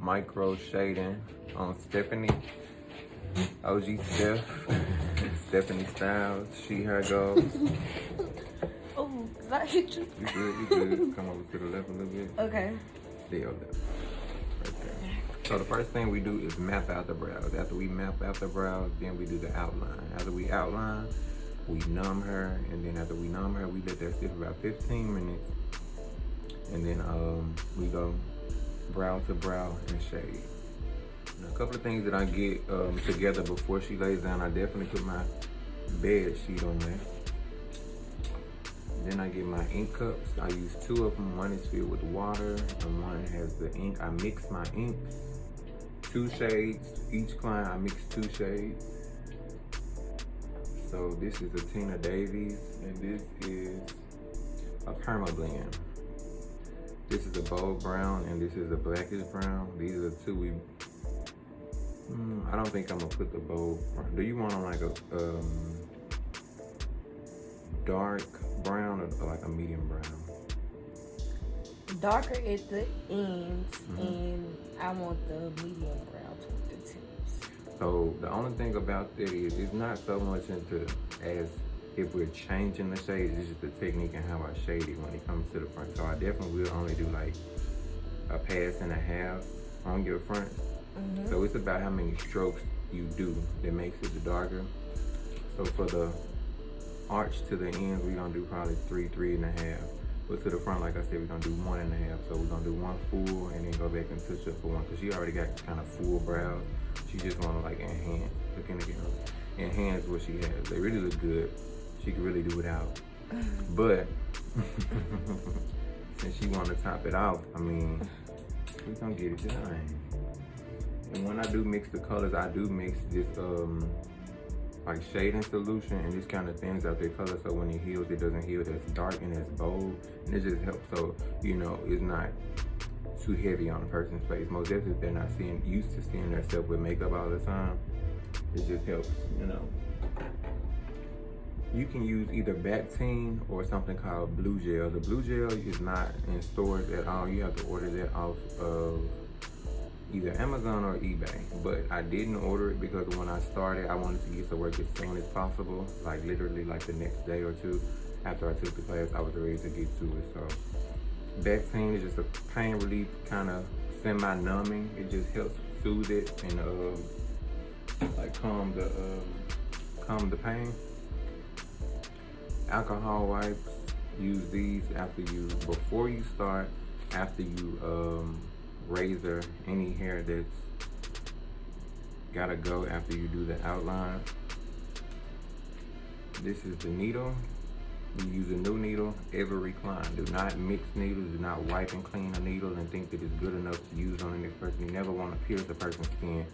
Microshading on Stephanie. OG Stephanie Styles. She, her goes. Oh, did I hit you? You good. Come over to the left a little bit. Okay. There, left. Right there. So the first thing we do is map out the brows. After we map out the brows, then we do the outline. After we outline, we numb her, and then after we numb her, we let that sit for about 15 minutes. And then we go brow to brow and shade. Now, a couple of things that I get together before she lays down, I definitely put my bed sheet on there. Then I get my ink cups. I use 2 of them. One is filled with water and one has the ink. I mix my inks, 2 shades. Each client, I mix 2 shades. So this is a Davies, and this is a Permablend. This is a bold brown, and this is a blackish brown. These are the 2 we. I don't think I'm gonna put the bold brown. Do you want them like a dark brown or like a medium brown? Darker at the ends, and I want the medium brown toward the tips. So the only thing about that is it's not so much into as if we're changing the shades, it's just the technique and how I shade it when it comes to the front. So I definitely will only do like a pass and a half on your front. So it's about how many strokes you do that makes it darker. So for the arch to the ends, we're gonna do probably 3 and a half. But to the front, like I said, we're gonna do 1 and a half. So we're gonna do 1 full and then go back and touch up for 1, because she already got kind of full brows. She just wanna like enhance, enhance what she has. They really look good. She could really do without. But since she wanna top it off, I mean, we gonna get it done. And when I do mix the colors, I do mix this like shading solution, and this kind of thins out their color, so when it heals, it doesn't heal as dark and as bold, and it just helps so you know it's not too heavy on a person's face. Most definitely if they're not used to seeing themselves with makeup all the time, it just helps, you know. You can use either Bactine or something called blue gel. The blue gel is not in stores at all. You have to order that off of either Amazon or eBay, but I didn't order it because when I started, I wanted to get to work as soon as possible, like literally like the next day or 2 after I took the class. I was ready to get to it. So Bactine is just a pain relief, kind of semi-numbing. It just helps soothe it and like calm the pain. Alcohol wipes, use these before you start, after you razor any hair that's gotta go after you do the outline. This is the needle. You use a new needle every client. Do not mix needles. Do not wipe and clean a needle and think that it's good enough to use on the next person. You never want to pierce a person's skin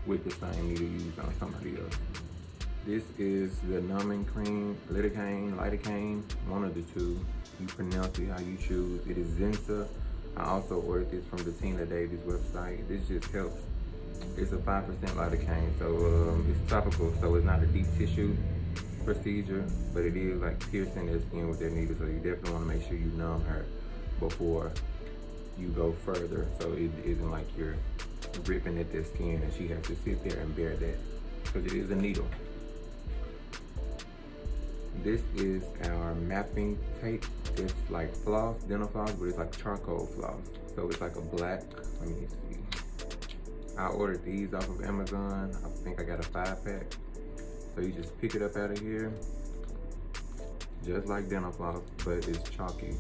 with the same needle you use on somebody else. This is the numbing cream, lidocaine, one of the 2. You pronounce it how you choose. It is Zensa. I also ordered this from the Davies website. This just helps. It's a 5% lidocaine, so it's topical, so it's not a deep tissue procedure, but it is like piercing their skin with their needle, so you definitely want to make sure you numb her before you go further, so it isn't like you're ripping at their skin and she has to sit there and bear that, because it is a needle. This is our mapping tape. It's like floss, dental floss, but it's like charcoal floss. So it's like a black, let me see. I ordered these off of Amazon. I think I got a 5-pack. So you just pick it up out of here, just like dental floss, but it's chalky.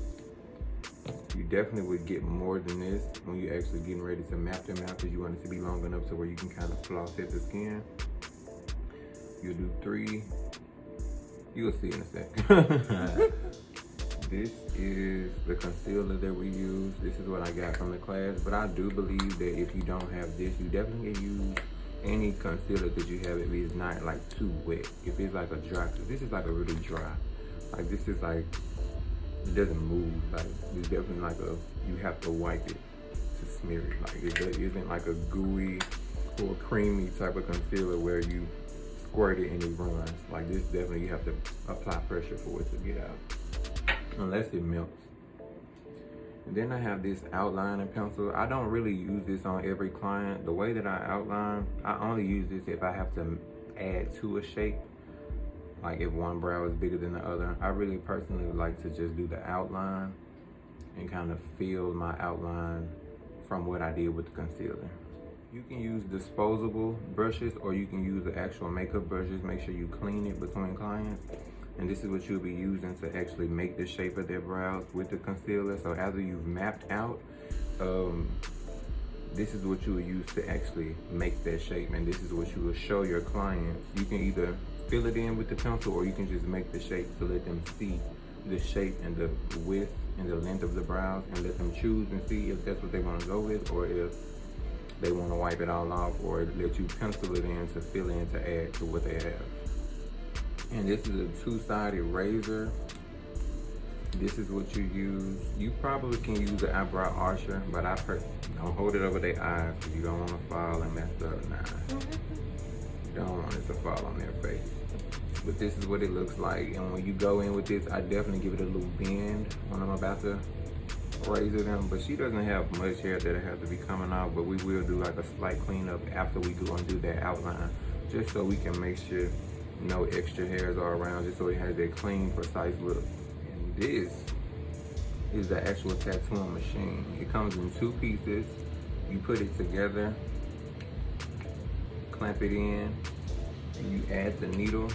You definitely would get more than this when you're actually getting ready to map them out, because you want it to be long enough to where you can kind of floss at the skin. You'll do 3. You'll see in a second. This is the concealer that we use. This is what I got from the class, but I do believe that if you don't have this, you definitely can use any concealer that you have if it's not like too wet. If it's like a dry, because this is like a really dry. Like this is like, it doesn't move. Like it's definitely like you have to wipe it to smear it. Like it isn't like a gooey or creamy type of concealer where you squirt it and it runs. Like this, definitely you have to apply pressure for it to get out, unless it melts. And then I have this outlining pencil. I don't really use this on every client. The way that I outline, I only use this if I have to add to a shape. Like if one brow is bigger than the other. I really personally like to just do the outline and kind of feel my outline from what I did with the concealer. You can use disposable brushes or you can use the actual makeup brushes. Make sure you clean it between clients. And this is what you'll be using to actually make the shape of their brows with the concealer. So after you've mapped out, this is what you will use to actually make that shape. And this is what you will show your clients. You can either fill it in with the pencil or you can just make the shape to let them see the shape and the width and the length of the brows and let them choose and see if that's what they want to go with or if they want to wipe it all off or let you pencil it in to fill in to add to what they have. And this is a two-sided razor. This is what you use. You probably can use an eyebrow archer, but don't hold it over their eyes because you don't want to fall and mess up. Nah, you don't want it to fall on their face. But this is what it looks like. And when you go in with this, I definitely give it a little bend when I'm about to razor them. But she doesn't have much hair that has to be coming out, but we will do like a slight cleanup after we go and do that outline, just so we can make sure no extra hairs are around, just so it has that clean, precise look. And this is the actual tattooing machine. It comes in two pieces. You put it together, clamp it in, and you add the needle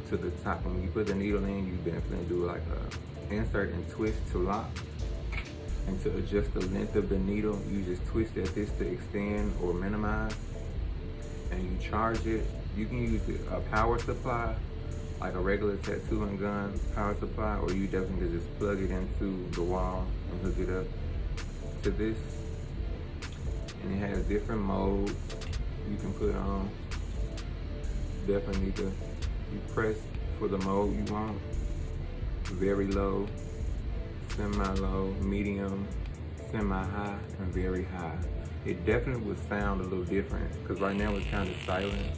to the top. When you put the needle in, you definitely do like a insert and twist to lock. And to adjust the length of the needle, you just twist at this to extend or minimize. And you charge it. You can use a power supply, like a regular tattooing gun power supply, or you definitely can just plug it into the wall and hook it up to this. And it has different modes you can put on. Definitely need to, you press for the mode you want. Very low, semi-low, medium, semi-high, and very high. It definitely would sound a little different because right now it's kind of silent.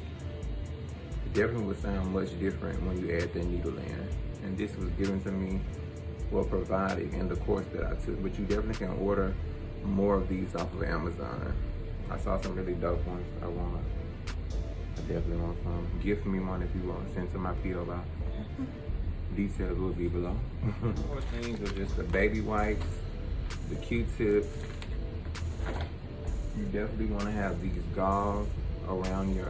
It definitely would sound much different when you add the needle in. And this was given to me, well, provided in the course that I took. But you definitely can order more of these off of Amazon. I saw some really dope ones I definitely want some. Gift me one if you want. Send to my P.O. box. Details will be below. More things are just the baby wipes, the Q-tips. You definitely want to have these gauze around your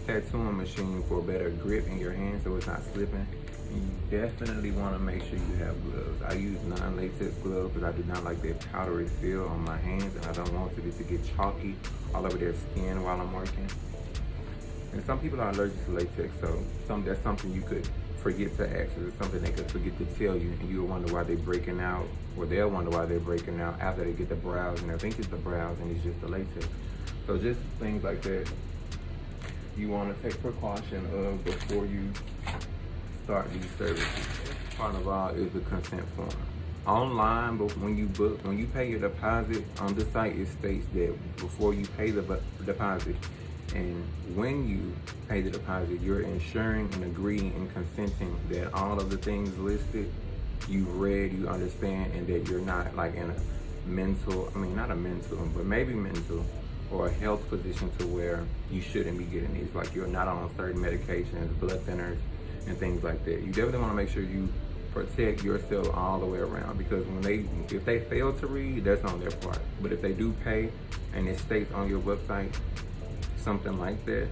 tattooing machine for better grip in your hand so it's not slipping. And you definitely want to make sure you have gloves. I use non-latex gloves because I do not like that powdery feel on my hands, and I don't want it to get chalky all over their skin while I'm working. And some people are allergic to latex, so that's something you could forget to ask. It's something they could forget to tell you, and you'll wonder why they're breaking out, or they'll wonder why they're breaking out after they get the brows, and they think it's the brows and it's just the latex. So just things like that you want to take precaution of before you start these services. Part of all is the consent form. Online, but when you pay your deposit on the site, it states that before you pay the deposit, and when you pay the deposit, you're ensuring and agreeing and consenting that all of the things listed, you've read, you understand, and that you're not like in a mental, not a mental, but maybe mental or a health position to where you shouldn't be getting these. Like you're not on certain medications, blood thinners, and things like that. You definitely want to make sure you protect yourself all the way around, because if they fail to read, that's on their part. But if they do pay and it states on your website something like that,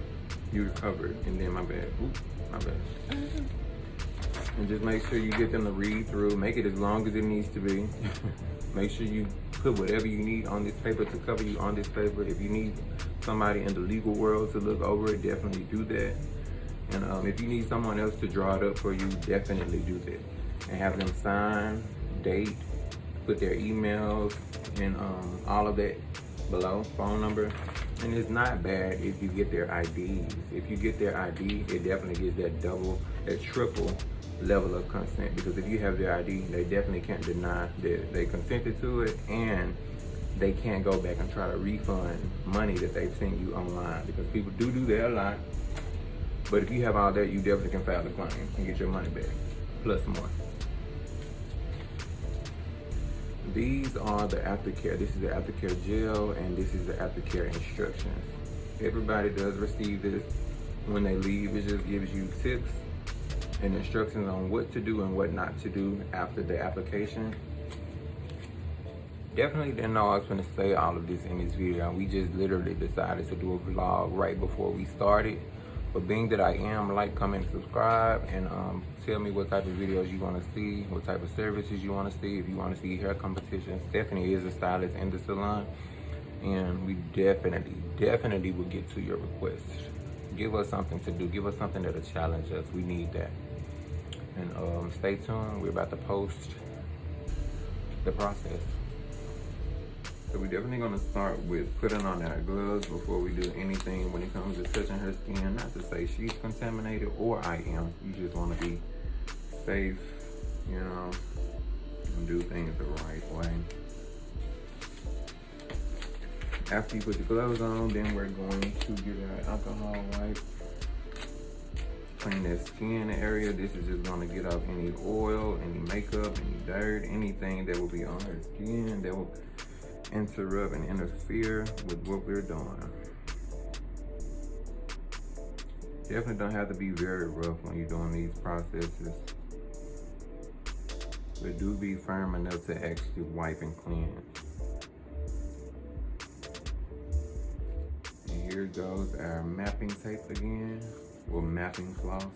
you're covered. And then my bad. And just make sure you get them to read through. Make it as long as it needs to be. Make sure you put whatever you need on this paper to cover you on this paper. If you need somebody in the legal world to look over it, definitely do that. And if you need someone else to draw it up for you, definitely do that. And have them sign, date, put their emails, and all of that below, phone number. And it's not bad if you get their IDs. If you get their ID, it definitely gives that triple level of consent, because if you have their ID, they definitely can't deny that they consented to it, and they can't go back and try to refund money that they've sent you online, because people do that a lot. But if you have all that, you definitely can file the claim and get your money back, plus more. These are the Aftercare. This is the Aftercare gel, and this is the Aftercare instructions. Everybody does receive this when they leave. It just gives you tips and instructions on what to do and what not to do after the application. Definitely didn't know I was gonna say all of this in this video. We just literally decided to do a vlog right before we started. But being that I am, like, comment, subscribe, and tell me what type of videos you want to see, what type of services you want to see. If you want to see hair competitions, Stephanie is a stylist in the salon, and we definitely will get to your requests. Give us something to do. Give us something that'll challenge us. We need that. And stay tuned. We're about to post the process. So we're definitely gonna start with putting on our gloves before we do anything when it comes to touching her skin. Not to say she's contaminated or I am. You just wanna be safe, you know, and do things the right way. After you put the gloves on, then we're going to get our alcohol wipe. Clean that skin area. This is just gonna get off any oil, any makeup, any dirt, anything that will be on her skin that will interrupt and interfere with what we're doing. Definitely don't have to be very rough when you're doing these processes, but do be firm enough to actually wipe and cleanse. And here goes our mapping tape again, or mapping floss.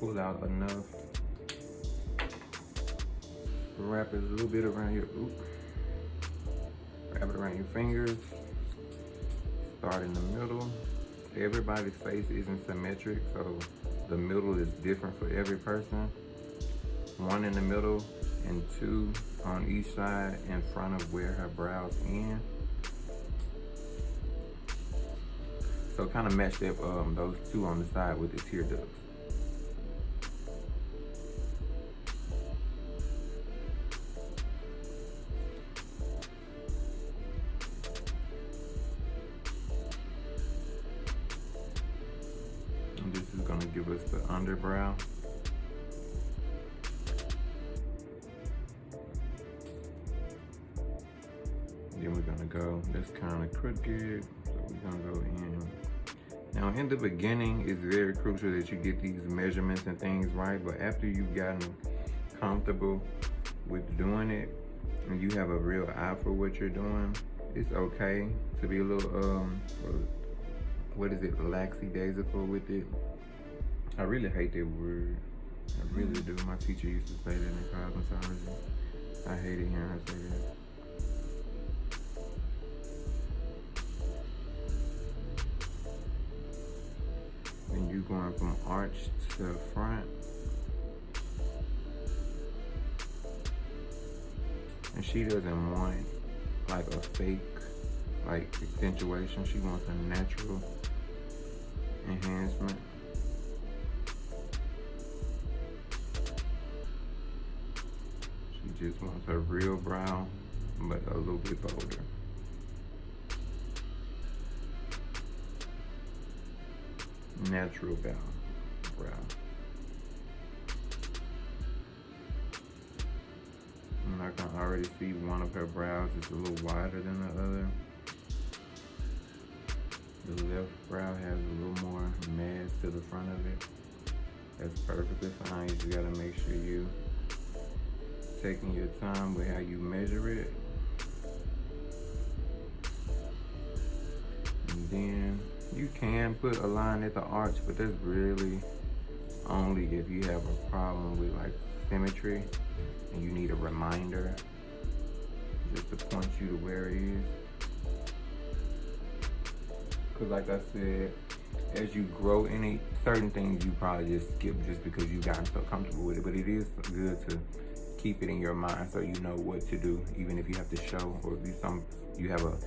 Pull out enough, wrap it a little bit around your wrap it around your fingers. Start in the middle. Everybody's face isn't symmetric, so the middle is different for every person. 1 in the middle and 2 on each side in front of where her brows end. So kind of match up those 2 on the side with the tear ducts. Give us the underbrow. Then we're gonna go, that's kind of crooked, so we're gonna go in. Now in the beginning, it's very crucial that you get these measurements and things right, but after you've gotten comfortable with doing it, and you have a real eye for what you're doing, it's okay to be a little, lackadaisical with it. I really hate that word. I really do. My teacher used to say that in cosmetology. I hated hearing her say that. And you going from arch to front. And she doesn't want like a fake like accentuation. She wants a natural enhancement. Just wants her real brow, but a little bit bolder. Natural brow. And I can already see one of her brows is a little wider than the other. The left brow has a little more mass to the front of it. That's perfectly fine. You just gotta make sure you taking your time with how you measure it. And then you can put a line at the arch, but that's really only if you have a problem with like symmetry and you need a reminder just to point you to where it is. Cause like I said, as you grow in it, certain things you probably just skip just because you've gotten so comfortable with it, but it is good to keep it in your mind so you know what to do, even if you have to show, or if you have a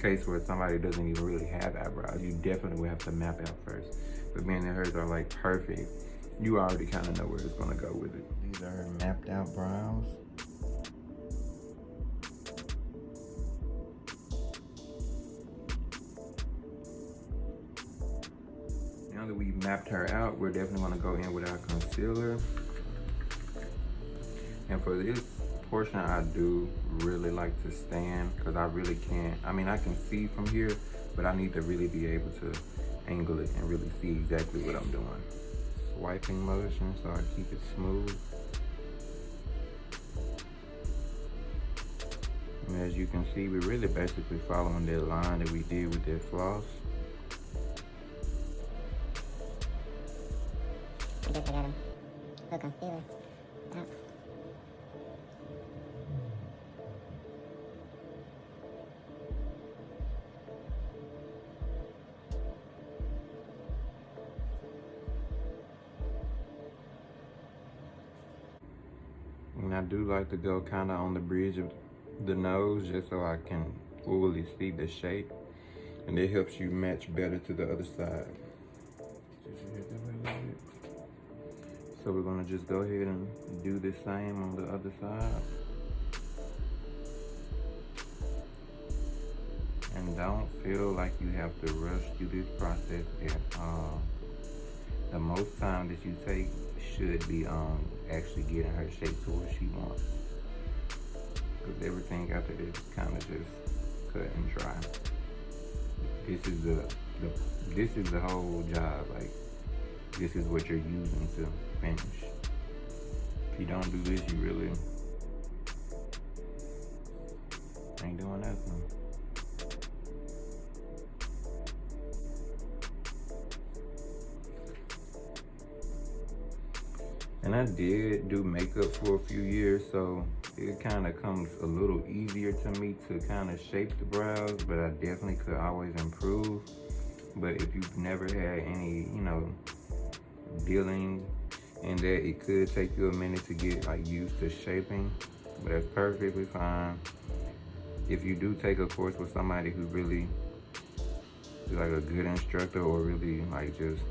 case where somebody doesn't even really have eyebrows, you definitely will have to map out first. But being that hers are like perfect, you already kind of know where it's gonna go with it. These are her mapped out brows. Now that we mapped her out, we're definitely gonna go in with our concealer. And for this portion, I do really like to stand because I really can't. I mean, I can see from here, but I need to really be able to angle it and really see exactly what I'm doing. Swiping motion so I keep it smooth. And as you can see, we're really basically following that line that we did with that floss. I guess I got a little concealer. Yep. And I do like to go kind of on the bridge of the nose just so I can fully see the shape. And it helps you match better to the other side. So we're gonna just go ahead and do the same on the other side. And don't feel like you have to rush through this process at all. The most time that you take should be on actually getting her shape to what she wants. Because everything after this is kind of just cut and dry. This is the whole job. Like, this is what you're using to finish. If you don't do this, you really ain't doing nothing. And I did do makeup for a few years, so it kind of comes a little easier to me to kind of shape the brows, but I definitely could always improve. But if you've never had any, dealing in that, it could take you a minute to get like used to shaping, but that's perfectly fine. If you do take a course with somebody who really is like a good instructor or really like just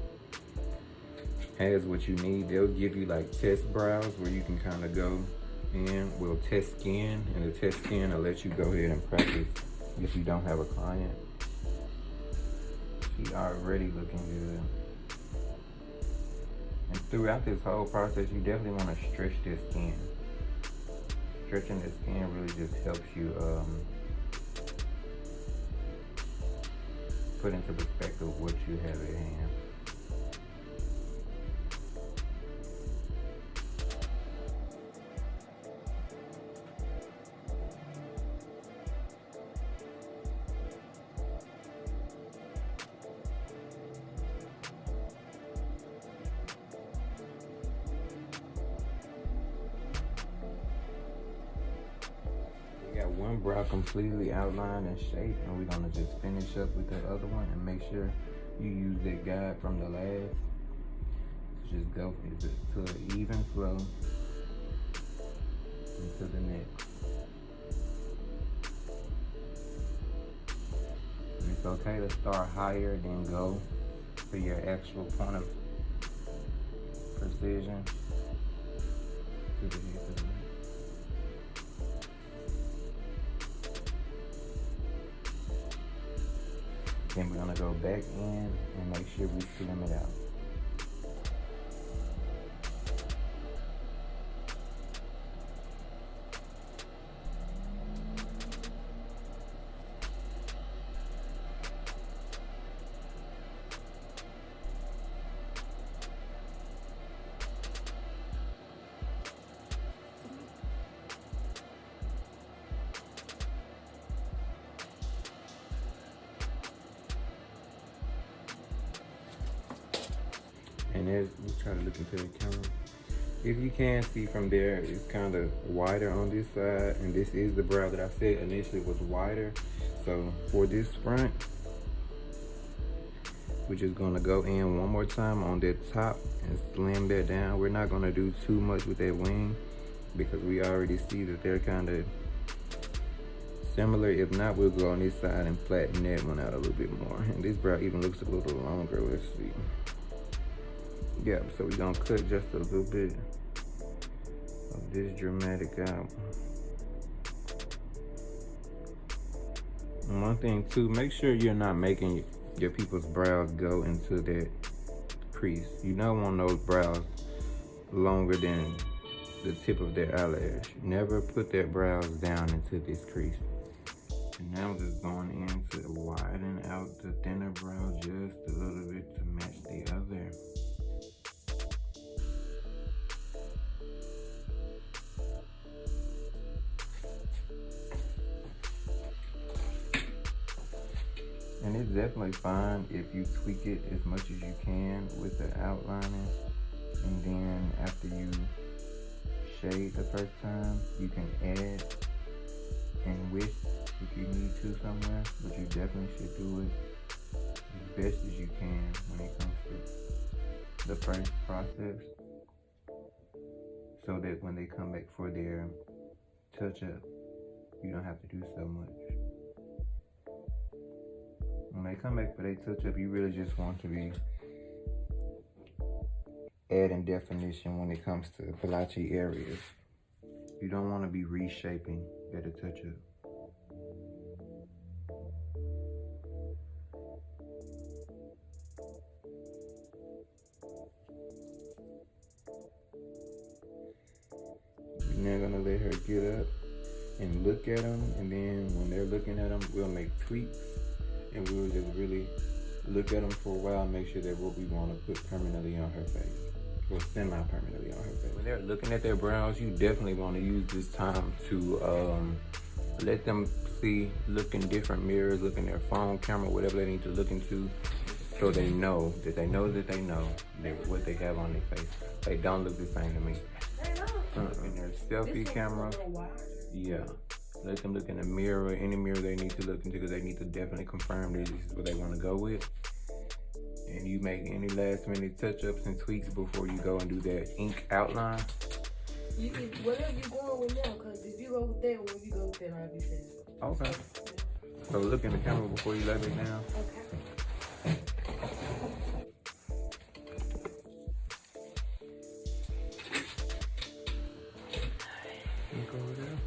has what you need, they'll give you like test brows where you can kind of go in. We'll test skin, and the test skin will let you go ahead and practice if you don't have a client. She already looking good. And throughout this whole process, you definitely want to stretch this skin. Stretching the skin really just helps you put into perspective what you have at hand. One brow completely outlined and shaped, and we're gonna just finish up with the other one and make sure you use that guide from the last. Just go to an even flow into the next. And it's okay to start higher, then go to your actual point of precision to the head of the neck. Then we're gonna go back in and make sure we slim it out. And as we try to look into the camera, if you can see from there, it's kind of wider on this side, and this is the brow that I said initially was wider. So for this front, we're just gonna go in one more time on that top and slim that down. We're not gonna do too much with that wing because we already see that they're kind of similar. If not, we'll go on this side and flatten that one out a little bit more. And this brow even looks a little longer. Let's see. Yeah, so we're gonna cut just a little bit of this dramatic out. And one thing too, make sure you're not making your people's brows go into that crease. You don't want those brows longer than the tip of their eyelash. Never put their brows down into this crease. And now I'm just going in to widen out the thinner brow just a little bit to match the other. And it's definitely fine if you tweak it as much as you can with the outlining. And then after you shade the first time, you can add and width if you need to somewhere, but you definitely should do it as best as you can when it comes to the first process, so that when they come back for their touch-up, you don't have to do so much. When they come back for their touch-up, you really just want to be adding definition when it comes to blotchy areas. You don't want to be reshaping at a touch-up. We're now gonna let her get up and look at them, and then when they're looking at them, we'll make tweaks, and we'll just really look at them for a while and make sure that what we want to put permanently on her face, or semi-permanently on her face. When they're looking at their brows, you definitely want to use this time to let them see, look in different mirrors, look in their phone, camera, whatever they need to look into, so they know that they know that they know that what they have on their face. They don't look the same to me. In their selfie camera, yeah. Let them look in the mirror, any mirror they need to look into, because they need to definitely confirm that this is what they want to go with. And you make any last minute touch-ups and tweaks before you go and do that ink outline. You can, whatever you're going with now, because if you go with that or if you go with that, I'll be satisfied. Okay. So look in the camera before you lay it down. Okay. Look over there.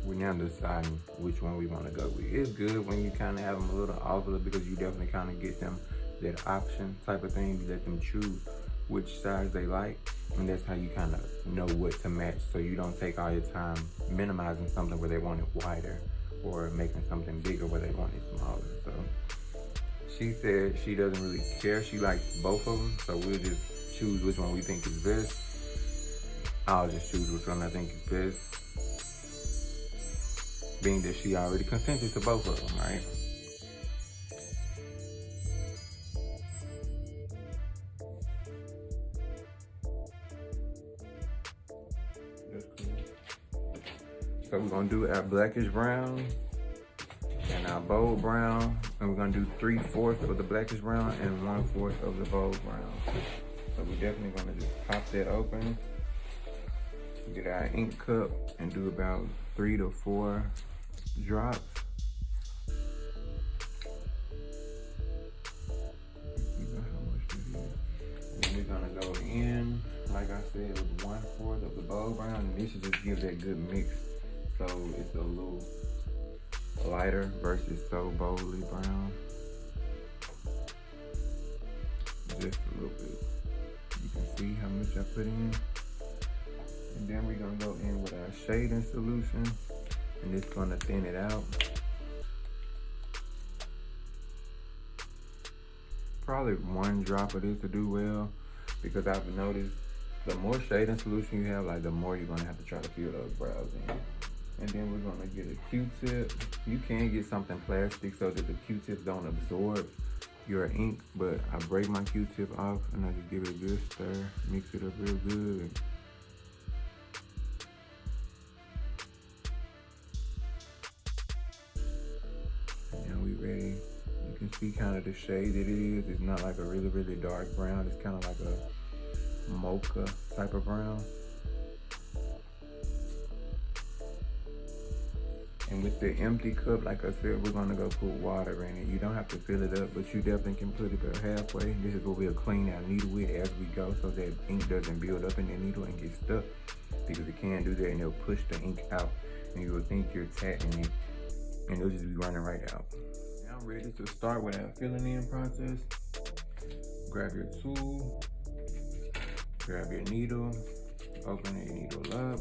We're now deciding which one we want to go with. It's good when you kind of have them a little off a little, because you definitely kind of get them that option type of thing. You let them choose which size they like, and that's how you kind of know what to match, so you don't take all your time minimizing something where they want it wider or making something bigger where they want it smaller. So she said she doesn't really care. She likes both of them, so we'll just choose which one we think is best. I'll just choose which one I think is best, being that she already consented to both of them, right? That's cool. So we're gonna do our blackish brown and our bold brown, and we're gonna do 3/4 of the blackish brown and 1/4 of the bold brown. So we're definitely gonna just pop that open, get our ink cup, and do about 3 to 4 drops. And we're gonna go in, like I said, with 1/4 of the bold brown, and this should just give that good mix, so it's a little lighter versus so boldly brown. Just a little bit. You can see how much I put in. And then we're gonna go in with our shading solution, and it's gonna thin it out. Probably 1 drop of this to do well, because I've noticed the more shading solution you have, like the more you're gonna have to try to fill those brows in. And then we're gonna get a Q-tip. You can get something plastic so that the Q-tips don't absorb your ink, but I break my Q-tip off and I just give it a good stir, mix it up real good. Now we ready. You can see kind of the shade that it is. It's not like a really, really dark brown. It's kind of like a mocha type of brown. And with the empty cup, like I said, we're gonna go put water in it. You don't have to fill it up, but you definitely can put it about halfway. This is what we'll clean our needle with as we go, so that ink doesn't build up in the needle and get stuck, because it can do that and it'll push the ink out, and you will think you're tatting it, and it'll just be running right out. Now ready to start with our filling in process. Grab your tool, grab your needle, open your needle up.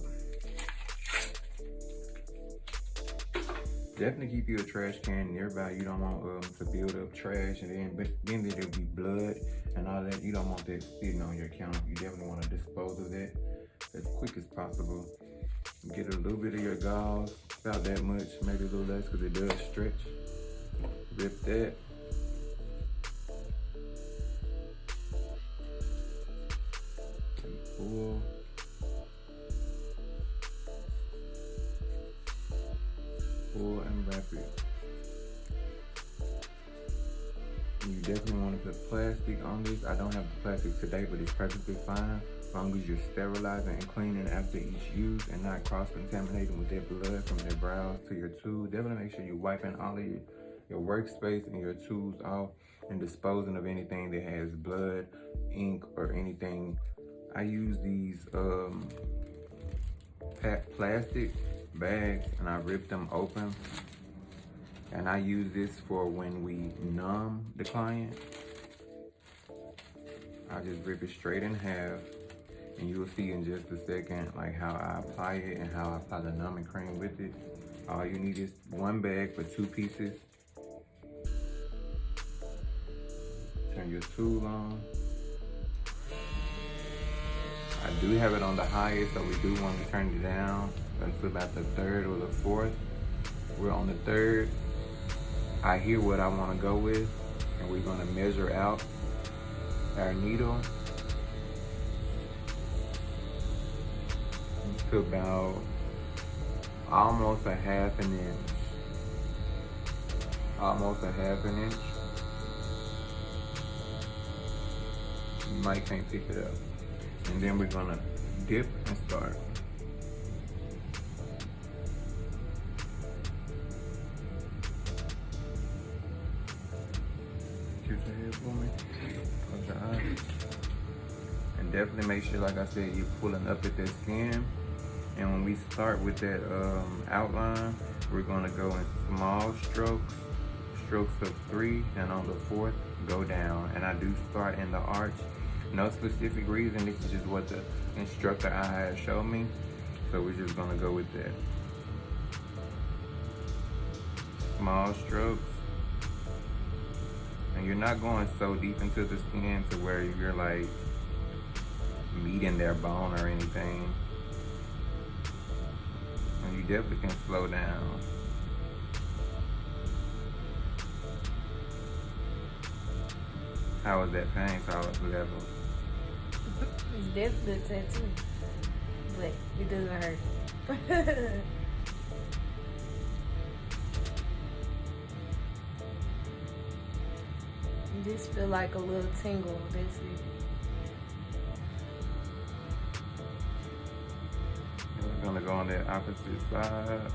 Definitely keep you a trash can nearby. You don't want to build up trash and then there'll be blood and all that. You don't want that sitting on your counter. You definitely want to dispose of that as quick as possible. Get a little bit of your gauze, about that much, maybe a little less because it does stretch. Rip that. And pull. Pull and wrap it. And you definitely want to put plastic on this. I don't have the plastic today, but it's perfectly fine. As long as you're sterilizing and cleaning after each use and not cross-contaminating with that blood from their brows to your tool. Definitely make sure you're wiping all of your workspace and your tools off and disposing of anything that has blood, ink, or anything. I use these plastic bags and I rip them open. And I use this for when we numb the client. I just rip it straight in half. And you will see in just a second like how I apply it and how I apply the numbing cream with it. All you need is one bag for 2 pieces. Turn your tool on. I do have it on the highest, so we do want to turn it down until about the 3rd or the 4th. We're on the 3rd. I hear what I want to go with, and we're going to measure out our needle to about almost a half an inch. Almost a half an inch. You might can't pick it up. And then we're gonna dip and start. Keep your head for me. Close your eyes. And definitely make sure, like I said, you're pulling up at that skin. And when we start with that outline, we're gonna go in small strokes, strokes of 3, and on the 4th, go down. And I do start in the arch. No specific reason, this is just what the instructor I had showed me. So we're just gonna go with that. Small strokes. And you're not going so deep into the skin to where you're like meeting their bone or anything. And you definitely can slow down. How was that pain tolerance level? It's definitely a tattoo, but it doesn't hurt. You just feel like a little tingle, that's it. We're gonna go on the opposite side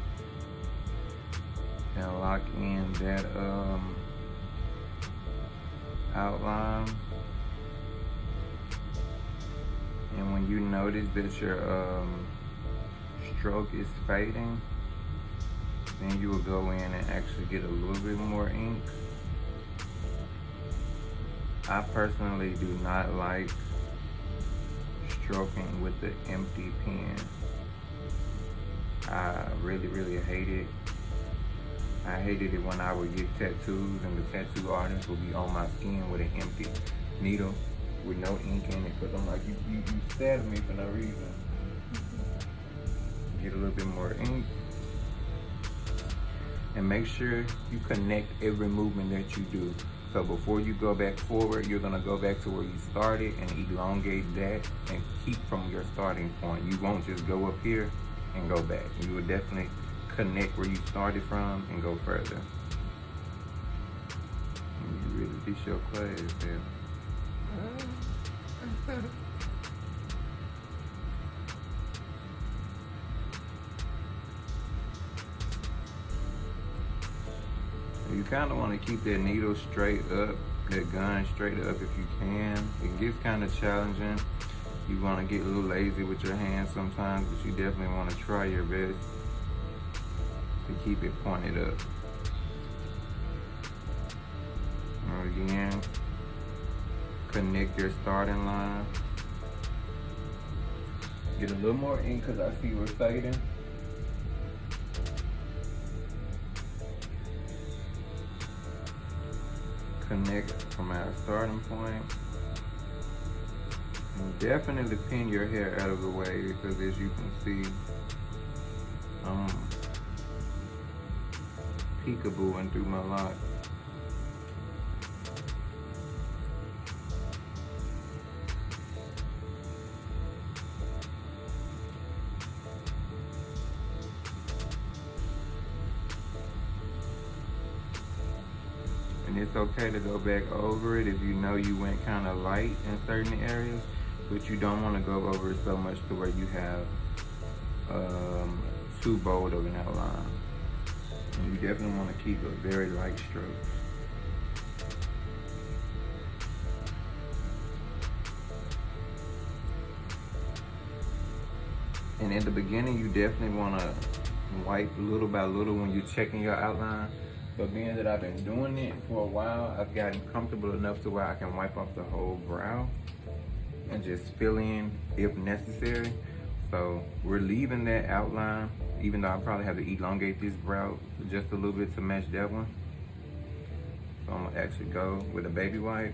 and lock in that outline. And when you notice that your stroke is fading, then you will go in and actually get a little bit more ink. I personally do not like stroking with the empty pen. I really hate it. I hated it when I would get tattoos and the tattoo artist would be on my skin with an empty needle with no ink in it, because I'm like, you stabbed me for no reason. Get a little bit more ink. And make sure you connect every movement that you do. So before you go back forward, you're gonna go back to where you started and elongate that and keep from your starting point. You won't just go up here and go back. You will definitely connect where you started from and go further. And you really teach your class there. You kind of want to keep that needle straight up, that gun straight up if you can. It gets kind of challenging. You want to get a little lazy with your hands sometimes, but you definitely want to try your best to keep it pointed up. Again, connect your starting line. Get a little more ink because I see we're fading. Connect from our starting point. And definitely pin your hair out of the way because as you can see, I'm peekabooing through my lock. And it's okay to go back over it if you know you went kind of light in certain areas, but you don't want to go over it so much to where you have too bold of an outline. And you definitely want to keep a very light stroke. And in the beginning, you definitely want to wipe little by little when you're checking your outline. But being that I've been doing it for a while, I've gotten comfortable enough to where I can wipe off the whole brow and just fill in if necessary. So we're leaving that outline, even though I probably have to elongate this brow just a little bit to match that one. So I'm gonna actually go with a baby wipe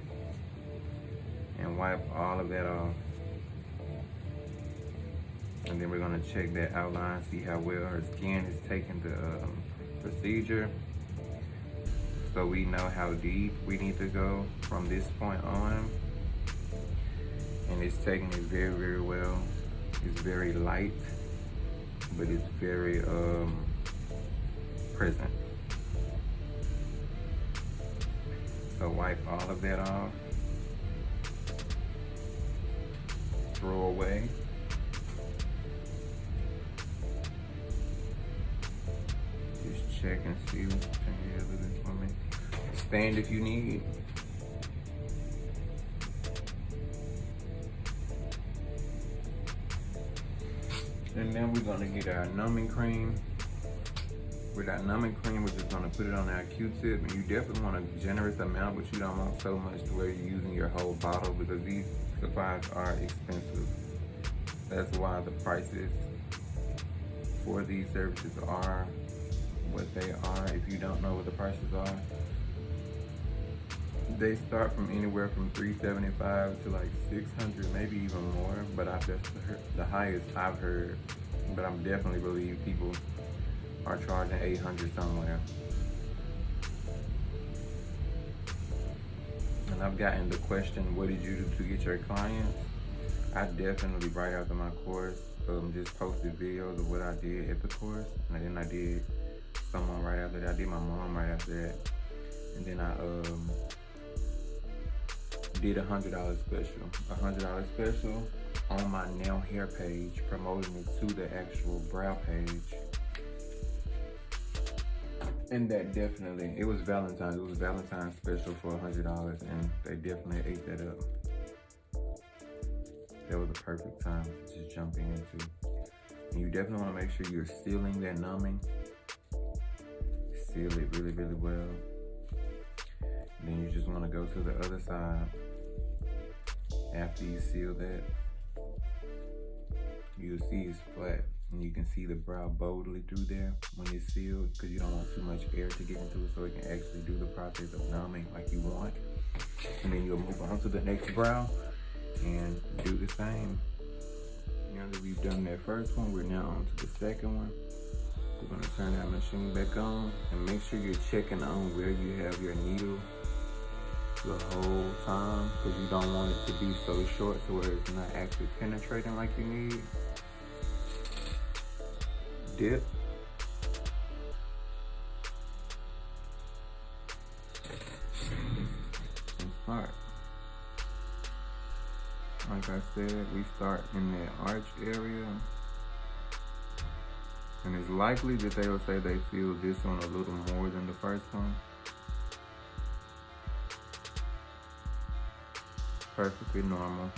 and wipe all of that off. And then we're gonna check that outline, see how well her skin is taking the procedure. So we know how deep we need to go from this point on. And it's taking it very, very well. It's very light, but it's very present. So wipe all of that off. Throw away. Just check and see what's for me. Stand if you need. And then we're gonna get our numbing cream. With our numbing cream, we're just gonna put it on our Q-tip, and you definitely want a generous amount, but you don't want so much to where you're using your whole bottle because these supplies are expensive. That's why the prices for these services are what they are. If you don't know what the prices are, they start from anywhere from $375 to like $600, maybe even more. But that's the highest I've heard. But I definitely believe people are charging $800 somewhere. And I've gotten the question, what did you do to get your clients? I definitely, right after my course, just posted videos of what I did at the course. And then I did someone right after that. I did my mom right after that. And then I did a $100 special on my nail hair page, promoting it to the actual brow page. And that definitely, it was Valentine's special for $100, and they definitely ate that up. That was a perfect time to just jump into. And you definitely want to make sure you're sealing that numbing. Seal it really, really well. And then you just want to go to the other side. After you seal that, you'll see it's flat. And you can see the brow boldly through there when it's sealed, because you don't want too much air to get into it so it can actually do the process of numbing like you want. And then you'll move on to the next brow and do the same. Now that we've done that first one, we're now on to the second one. We're gonna turn that machine back on and make sure you're checking on where you have your needle the whole time, because you don't want it to be so short to where it's not actually penetrating like you need. Dip. And start. Like I said, we start in that arch area. And it's likely that they will say they feel this one a little more than the first one. Perfectly normal.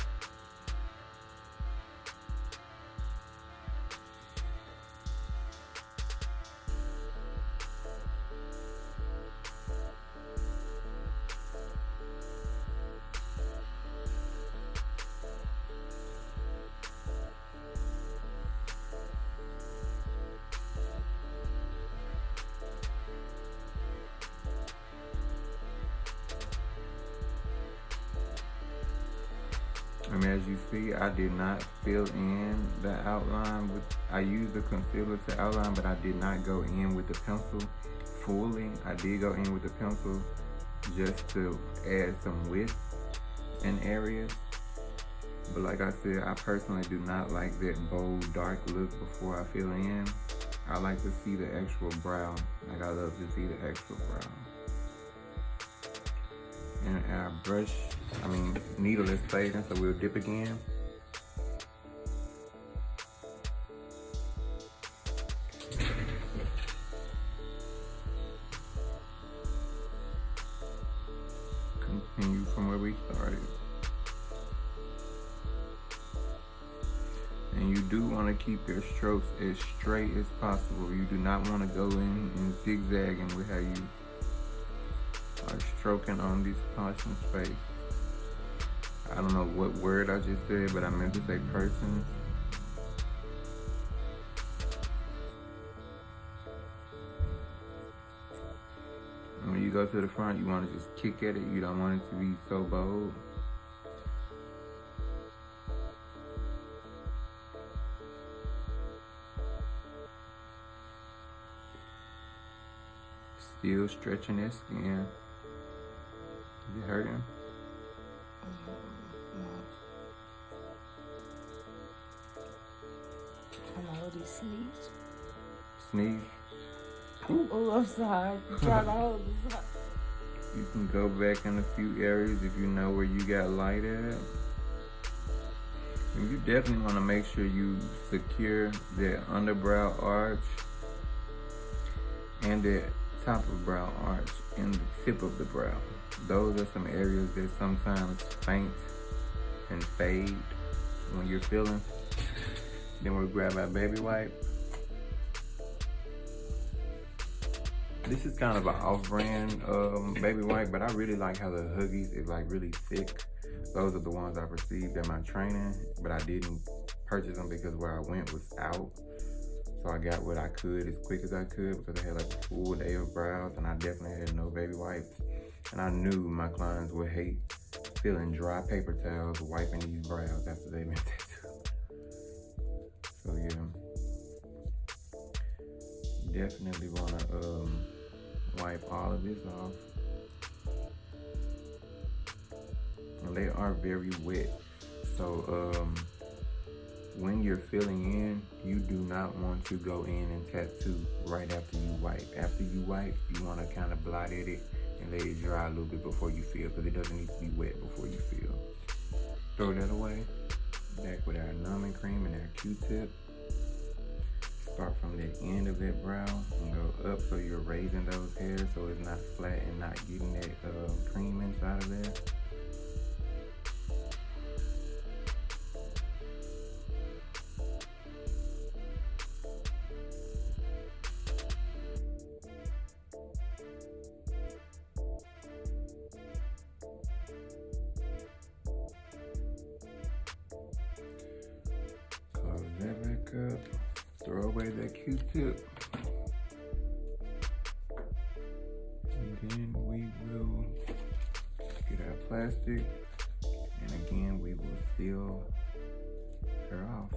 as you see, I did not fill in the outline I used the concealer to outline, but I did not go in with the pencil fully. I did go in with the pencil just to add some width in areas. But like I said, I personally do not like that bold, dark look before I fill in. I like to see the actual brow. Like I love to see the actual brow. And our needle is fading, so we'll dip again. Continue from where we started. And you do want to keep your strokes as straight as possible. You do not want to go in and zigzagging with how you are stroking on this person's face. I don't know what word I just said, but I meant to say persons. And when you go to the front, you want to just kick at it. You don't want it to be so bold. Still stretching that skin. Is it hurting? I'm already sneezed. Sneeze? Oh, I'm sorry. I'm trying to hold this up. You can go back in a few areas if you know where you got light at. And you definitely want to make sure you secure that underbrow arch and that top of brow arch and the tip of the brow. Those are some areas that sometimes faint and fade when you're filling. Then we'll grab our baby wipe. This is kind of an off-brand baby wipe, but I really like how the Huggies is like really thick. Those are the ones I received at my training, but I didn't purchase them because where I went was out. So I got what I could as quick as I could because I had like a full day of brows and I definitely had no baby wipes. And I knew my clients would hate feeling dry paper towels wiping these brows after they've been tattooed. So yeah, definitely want to wipe all of this off. And they are very wet. So when you're filling in, you do not want to go in and tattoo right after you wipe. After you wipe, you want to kind of blot at it and let it dry a little bit before you fill, because it doesn't need to be wet before you fill. Throw that away. Back with our numbing cream and our Q-tip. Start from the end of that brow and go up so you're raising those hairs so it's not flat and not getting that cream inside of there. Close that back up. Throw away that Q-tip. And then we will get our plastic. And again, we will seal her off.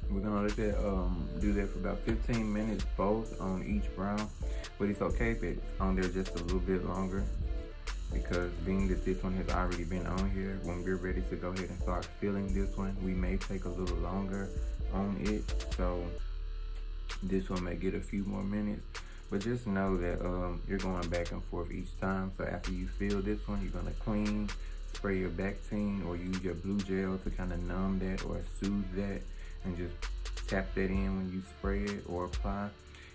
We're gonna let that do that for about 15 minutes both on each brow, but it's okay if it's on there just a little bit longer, because being that this one has already been on here, when we're ready to go ahead and start filling this one, we may take a little longer on it, so this one may get a few more minutes. But just know that you're going back and forth each time. So after you fill this one, you're gonna clean, spray your Bactine or use your blue gel to kind of numb that or soothe that, and just tap that in when you spray it or apply,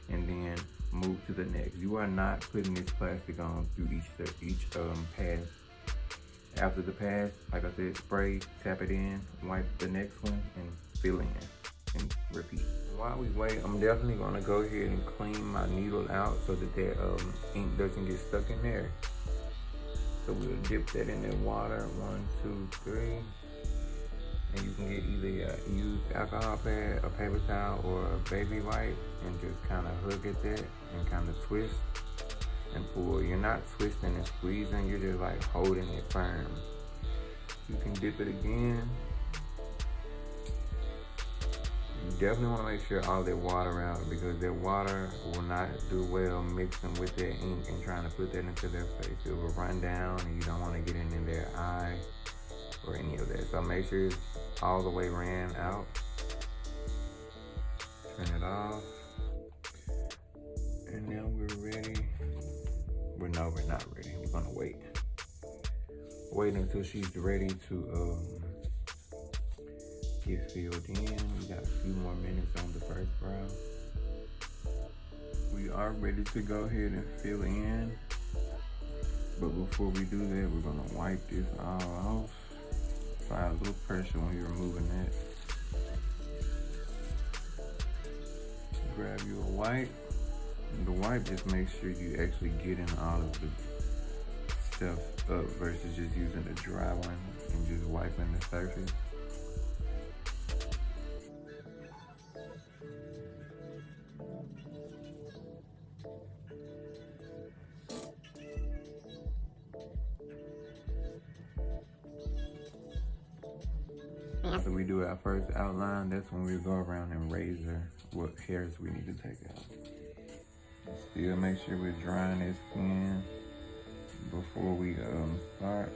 and then move to the next. You are not putting this plastic on through each pass. After the pass, like I said, spray, tap it in, wipe the next one, and fill in, and repeat. While we wait, I'm definitely gonna go ahead and clean my needle out so that that ink doesn't get stuck in there. So we'll dip that in the water, 1, 2, 3. And you can get either a used alcohol pad, a paper towel, or a baby wipe, and just kind of hook at that and kind of twist and pull. You're not twisting and squeezing, you're just like holding it firm. You can dip it again. You definitely want to make sure all that water out, because that water will not do well mixing with that ink and trying to put that into their face. It will run down and you don't want to get it in their eye or any of that. So make sure it's all the way ran out. Turn it off. And now we're ready. No, we're not ready. We're gonna wait. Wait until she's ready to get filled in. We got a few more minutes on the first brow. We are ready to go ahead and fill in. But before we do that, we're gonna wipe this all off. Apply a little pressure when you're removing that. Grab you a wipe. And the wipe just makes sure you actually get in all of the stuff up versus just using the dry one and just wiping the surface. So we do our first outline. That's when we go around and razor what hairs we need to take out. Still make sure we're drying this skin before we start.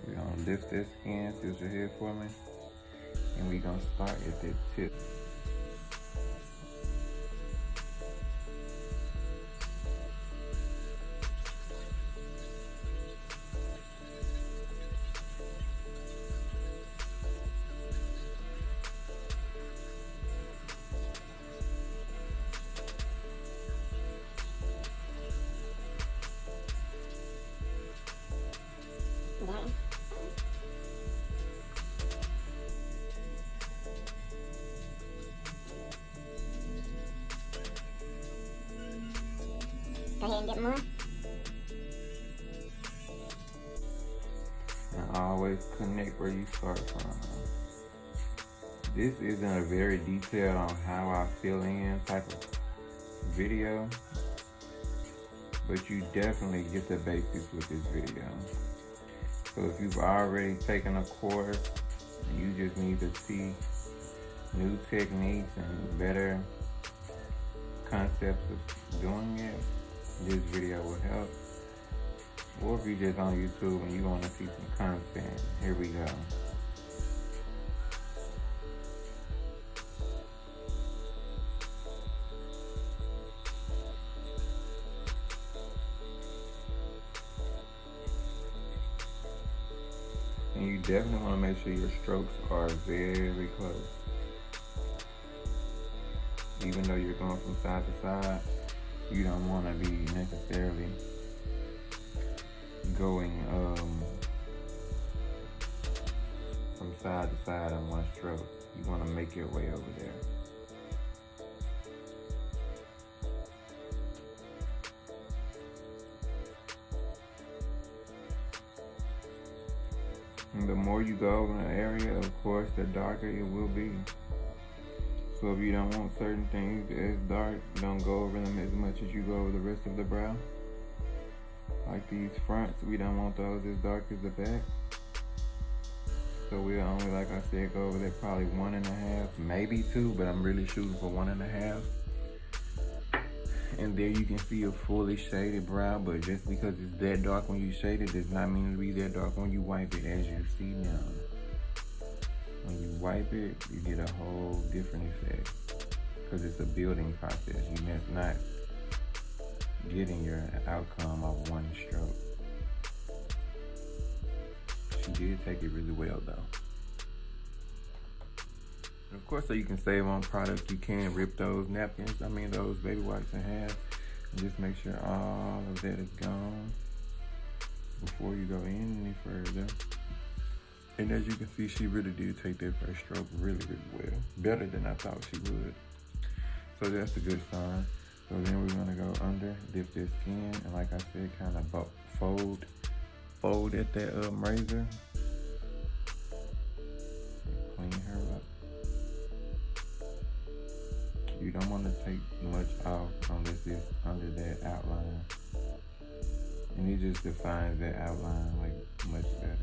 We're gonna lift this skin, tilt your head for me, and we're gonna start at the tip. Go ahead and get more. And always connect where you start from. This isn't a very detailed on how I fill in type of video, but you definitely get the basics with this video. So if you've already taken a course and you just need to see new techniques and better concepts of doing it, this video will help. Or if you're just on YouTube and you want to see some content, here we go. And you definitely want to make sure your strokes are very close. Even though you're going from side to side, you don't want to be necessarily going from side to side on one stroke. You want to make your way over there. And the more you go over an area, of course, the darker it will be. So if you don't want certain things as dark, don't go over them as much as you go over the rest of the brow. Like these fronts, we don't want those as dark as the back. So we'll only, like I said, go over there probably 1.5, maybe 2, but I'm really shooting for 1.5. And there you can see a fully shaded brow, but just because it's that dark when you shade it does not mean to be that dark when you wipe it, as you see now. When you wipe it, you get a whole different effect because it's a building process. You're not getting your outcome of one stroke. She did take it really well though. And of course, so you can save on products, you can rip those napkins, those baby wipes in half, and just make sure all of that is gone before you go any further. And as you can see, she really did take that first stroke really, really well. Better than I thought she would. So that's a good sign. So then we're gonna go under, dip this skin, and like I said, kind of fold at that razor. Clean her up. You don't want to take much off unless it's under that outline. And it just defines that outline like much better.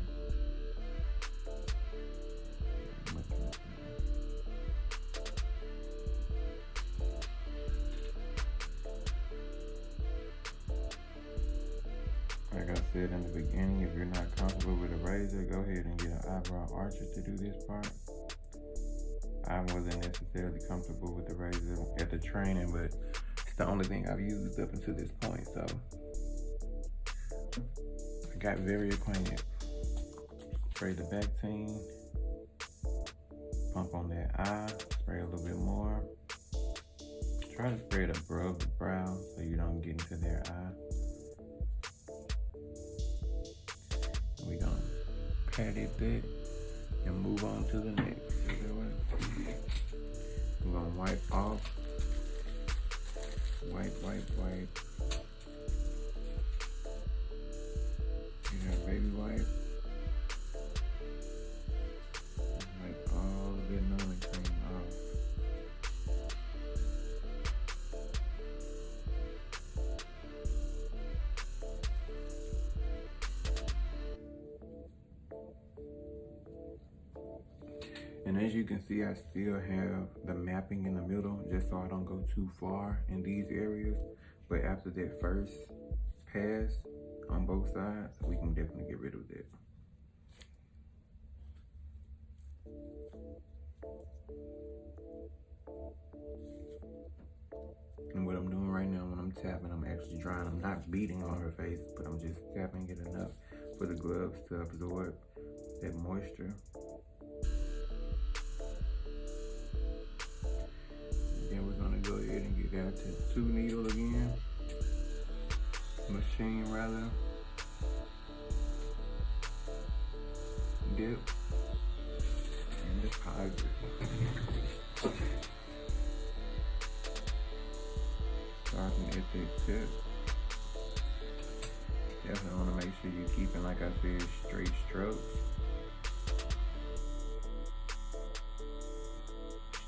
Much better. Like I said in the beginning, if you're not comfortable with a razor, go ahead and get an eyebrow archer to do this part. I wasn't necessarily comfortable with the razor at the training, but it's the only thing I've used up until this point, so I got very acquainted. Spray the Bactine, pump on that eye, spray a little bit more. Try to spray it above the brow so you don't get into their eye. We're gonna pat it there and move on to the next. We're gonna wipe off. Wipe. You got baby wipe. Wipe all of the numbing cream off. And as you can see, I still have the mapping in the middle just so I don't go too far in these areas. But after that first pass on both sides, we can definitely get rid of that. And what I'm doing right now when I'm tapping, I'm actually drying. I'm not beating on her face, but I'm just tapping it enough for the gloves to absorb that moisture. Then we're gonna go ahead and get that tattoo needle again. Machine rather. Dip. And deposit. Starting at that tip. Definitely wanna make sure you're keeping, like I said, straight strokes.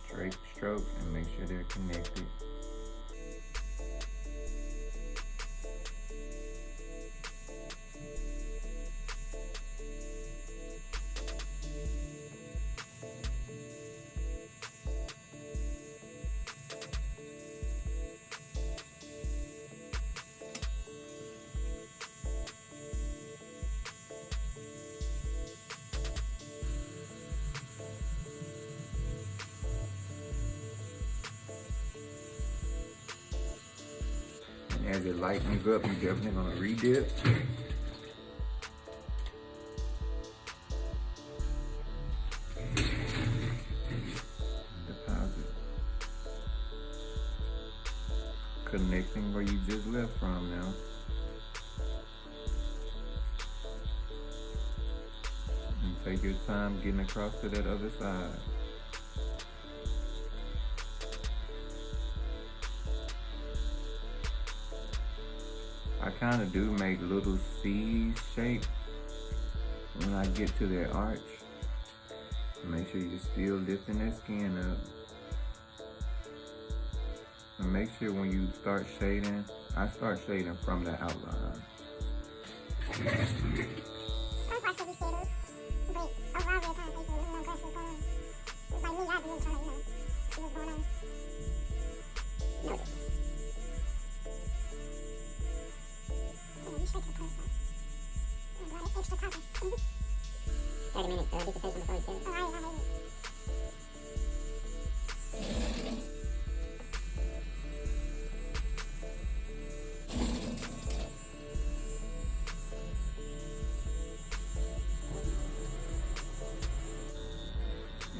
Straight strokes and make sure they're connected. As it lightens up, you're definitely gonna re-dip. Deposit. Connecting where you just left from now. And take your time getting across to that other side. I kind of do make little C shape when I get to that arch. Make sure you're still lifting that skin up. And make sure when you start shading, I start shading from the outline.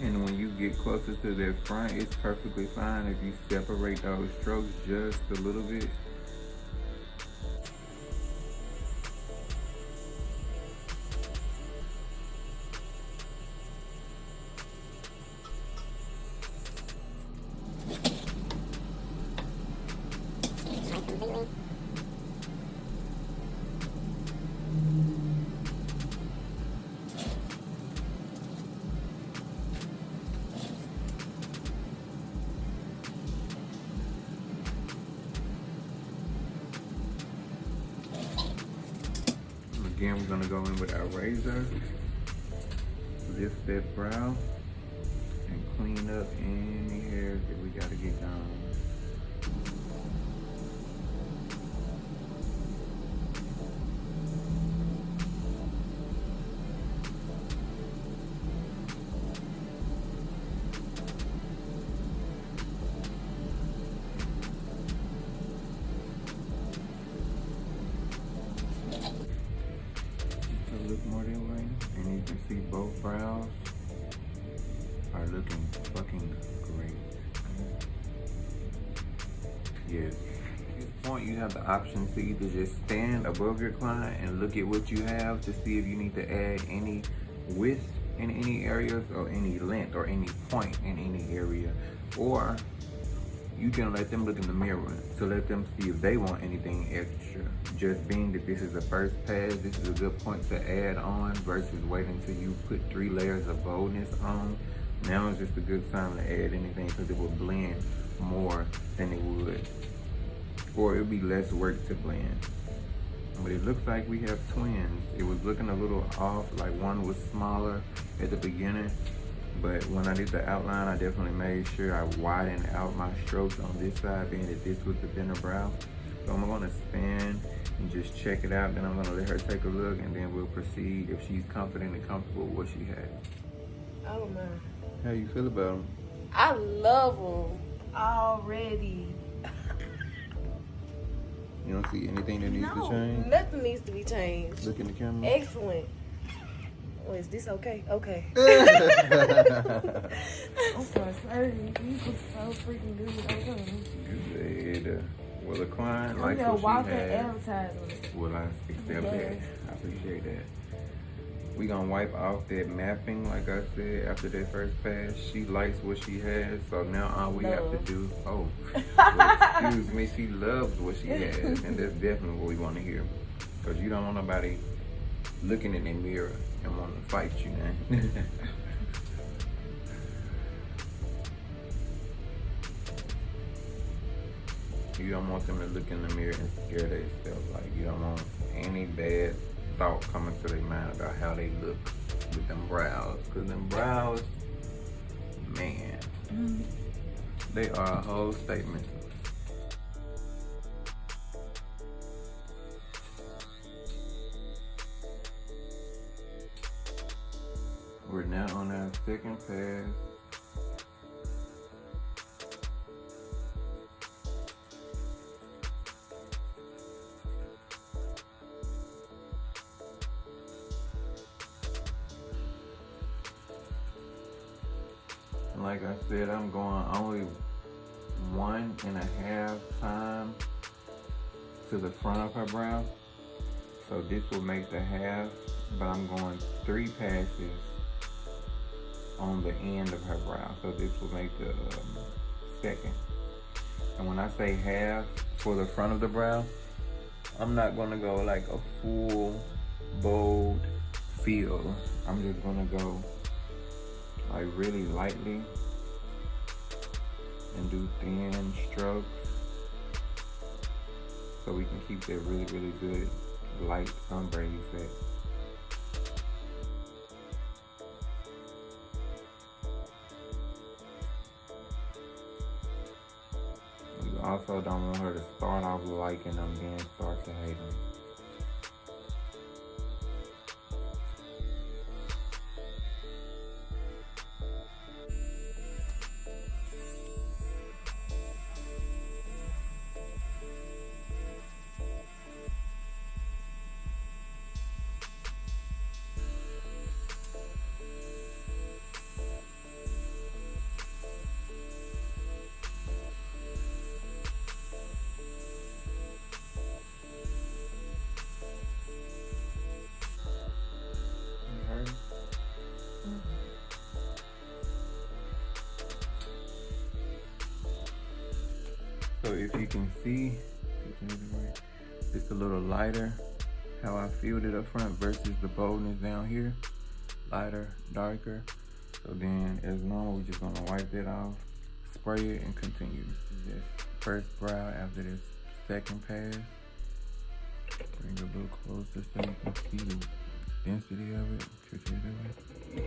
And when you get closer to their front, it's perfectly fine if you separate those strokes just a little bit. Again, we're gonna go in with our razor, lift that brow, and clean up any hairs that we gotta get gone. Look more that way, and you can see both brows are looking fucking great. Yes. At this point, you have the option to either just stand above your client and look at what you have to see if you need to add any width in any areas or any length or any point in any area, or you can let them look in the mirror to let them see if they want anything extra. Just being that this is the first pass, this is a good point to add on versus waiting until you put 3 layers of boldness on. Now is just a good time to add anything because it will blend more than it would. Or it would be less work to blend. But it looks like we have twins. It was looking a little off, like one was smaller at the beginning. But when I did the outline, I definitely made sure I widened out my strokes on this side, being that this was the thinner brow. So I'm gonna stand and just check it out. Then I'm gonna let her take a look, and then we'll proceed if she's confident and comfortable with what she has. I don't mind. How you feel about them? I love them already. You don't see anything that needs to change? Nothing needs to be changed. Look in the camera. Excellent. Oh, is this okay? Okay. I'm so sorry. These look so freaking good. Okay. Good. Well, the client I'm likes gonna what walk she and has. advertise on it. Well, I accept that. Yes. I appreciate that. We gonna wipe off that mapping, like I said, after that first pass. She likes what she has, so now all we have to do, well, excuse me, she loves what she has, and that's definitely what we want to hear. Because you don't want nobody looking in the mirror and want to fight you, man. You don't want them to look in the mirror and scare themselves. Like, you don't want any bad thought coming to their mind about how they look with them brows. Because them brows, man, they are a whole statement. We're now on our second pass. Like I said, I'm going only 1.5 times to the front of her brow. So this will make the half, but I'm going 3 passes on the end of her brow. So this will make the second. And when I say half for the front of the brow, I'm not gonna go like a full bold fill. I'm just gonna go like really lightly and do thin strokes so we can keep that really, really good light ombre effect. You also don't want her to start off liking them, then start to hate them. So if you can see, it's a little lighter how I filled it up front versus the boldness down here. Lighter, darker. So then as normal, we're just gonna wipe that off, spray it, and continue. This first brow after this second pass. Bring it a little closer so you can see the density of it. Should you do it?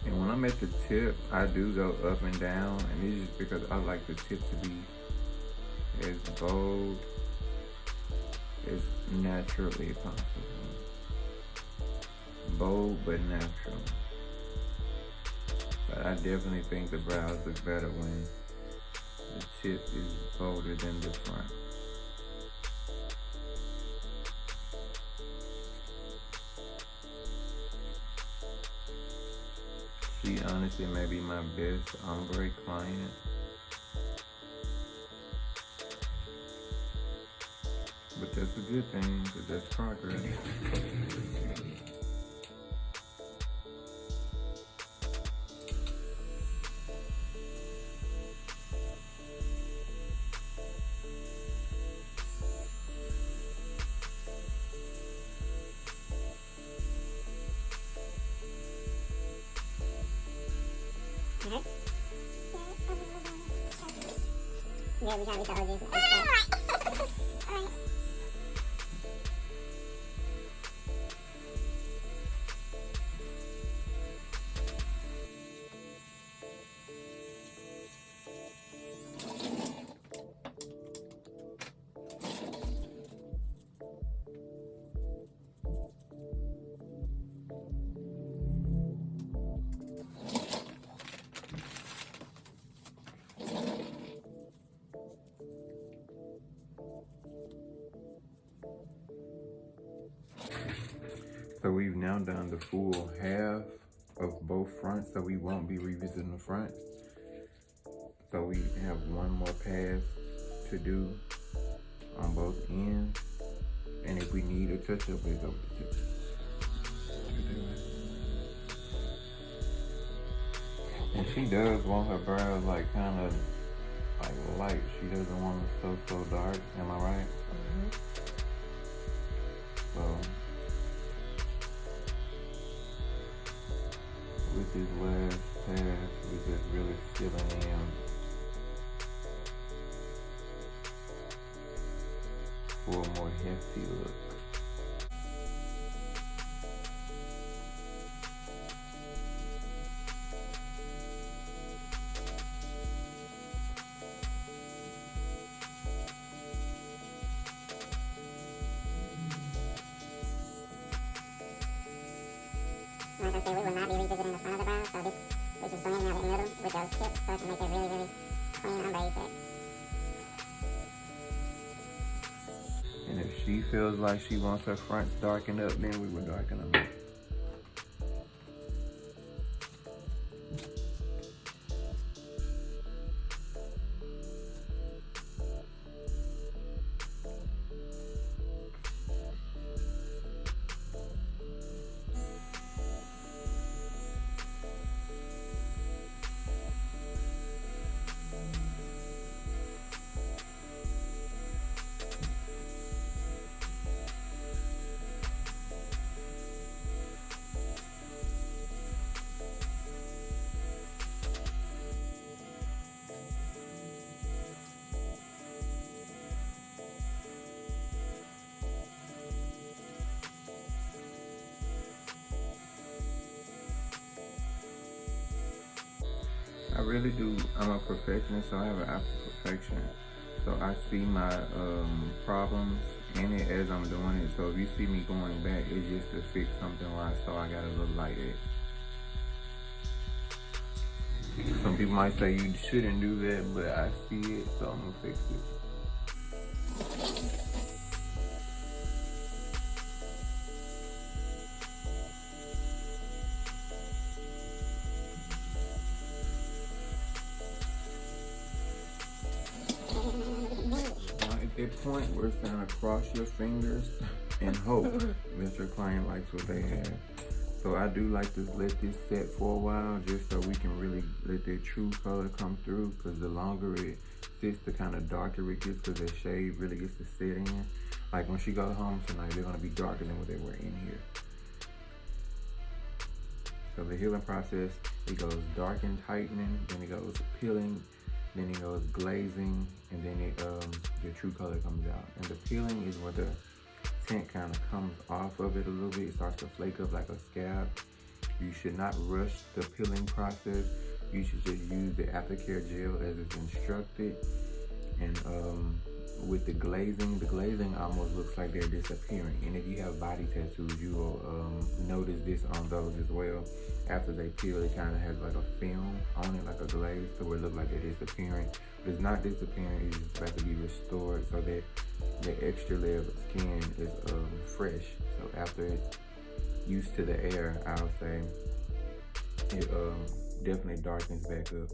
And when I'm at the tip, I do go up and down, and it's just because I like the tip to be as bold as naturally possible. Bold but natural. But I definitely think the brows look better when the tip is bolder than the front. She honestly may be my best ombre client. But that's a good thing, because that's progress. Yeah, we gotta be the OGs. Alright. So we've now done the full half of both fronts, so we won't be revisiting the front. So we have one more pass to do on both ends. And if we need a touch-up, we go with the tip. And she does want her brows like kind of like light. She doesn't want them so dark. Am I right? Mm-hmm. So with this last pass, we're just really filling in for a more hefty look. Like I said, we will not be revisiting the front of the brow, so we're just blending out the middle with those tips so it can make a really, really clean ombre effect. And if she feels like she wants her fronts darkened up, then we will darken them up. I really do. I'm a perfectionist, so I have an eye for perfection. So I see my problems in it as I'm doing it. So if you see me going back, it's just to fix something where I saw I got a little light edge. Some people might say you shouldn't do that, but I see it, so I'm gonna fix it. At that point, we're going to cross your fingers and hope that your client likes what they have. So So I do like to let this set for a while just so we can really let the true color come through, because the longer it sits, the kind of darker it gets, because the shade really gets to sit in. Like when she goes home tonight, they're gonna be darker than what they were in here. So the healing process, it goes dark and tightening, then it goes peeling, then it goes glazing, and then the true color comes out. And the peeling is where the tint kind of comes off of it a little bit. It starts to flake up like a scab. You should not rush the peeling process. You should just use the Aftercare gel as it's instructed. And with the glazing almost looks like they're disappearing. And if you have body tattoos, you will notice this on those as well. After they peel, it kind of has like a film on it, like a glaze, so it looks like they're disappearing. But it's not disappearing, it's just about to be restored so that the extra layer of skin is fresh. So after it's used to the air, I'll say it definitely darkens back up.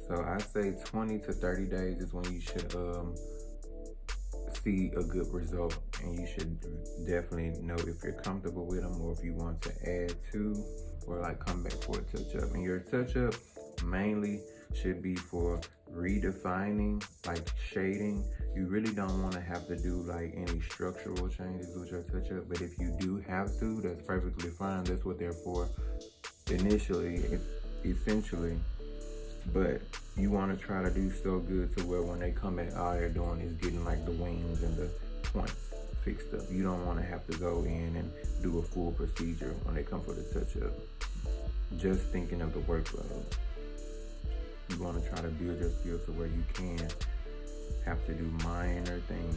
So I say 20 to 30 days is when you should see a good result, and you should definitely know if you're comfortable with them or if you want to add to or like come back for a touch-up. And your touch-up mainly should be for redefining, like shading. You really don't want to have to do like any structural changes with your touch-up, but if you do have to, that's perfectly fine. That's what they're for initially, essentially. But you want to try to do so good to where when they come in, all they're doing is getting like the wings and the points fixed up. You don't want to have to go in and do a full procedure when they come for the touch-up. Just thinking of the workload. You want to try to build your skills to where you can have to do minor things.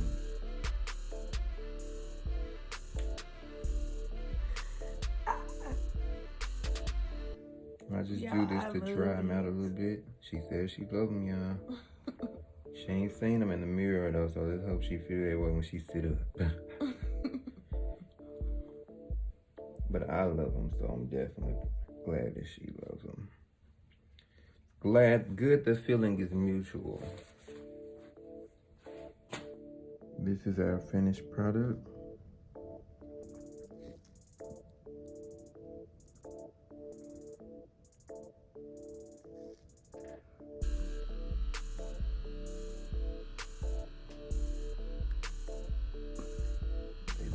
I just do this to try him out a little bit. She said she loves him, y'all. She ain't seen him in the mirror though, so let's hope she feel that way when she sit up. But I love him, so I'm definitely glad that she loves him. Good the feeling is mutual. This is our finished product.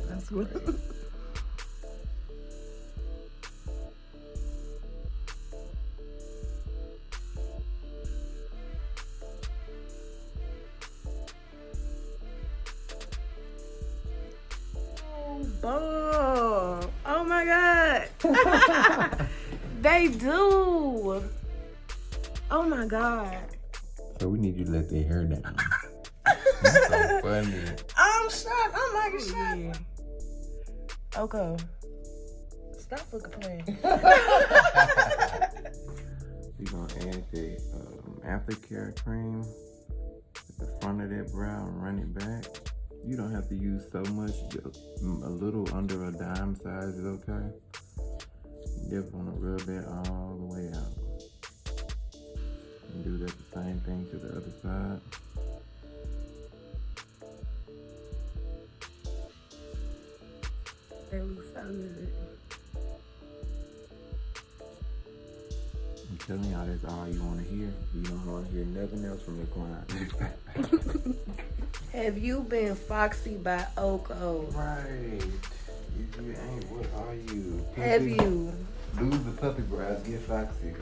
That's good. Bomb. Oh my God. They do. Oh my God. So we need you to let their hair down. That's so funny. I'm shocked. I'm like shocked. Yeah. Okay. Stop fucking playing. We're going to add the Aftercare cream at the front of that brow and run it back. You don't have to use so much, just a little under a dime size is okay. You just want to rub that all the way out. And do that the same thing to the other side. That looks so good. I'm telling y'all, that's all you want to hear. You don't want to hear nothing else from the client. Have you been foxy by Oko? Right. If you ain't, what are you? Have you? Lose the puppy brows, get foxy.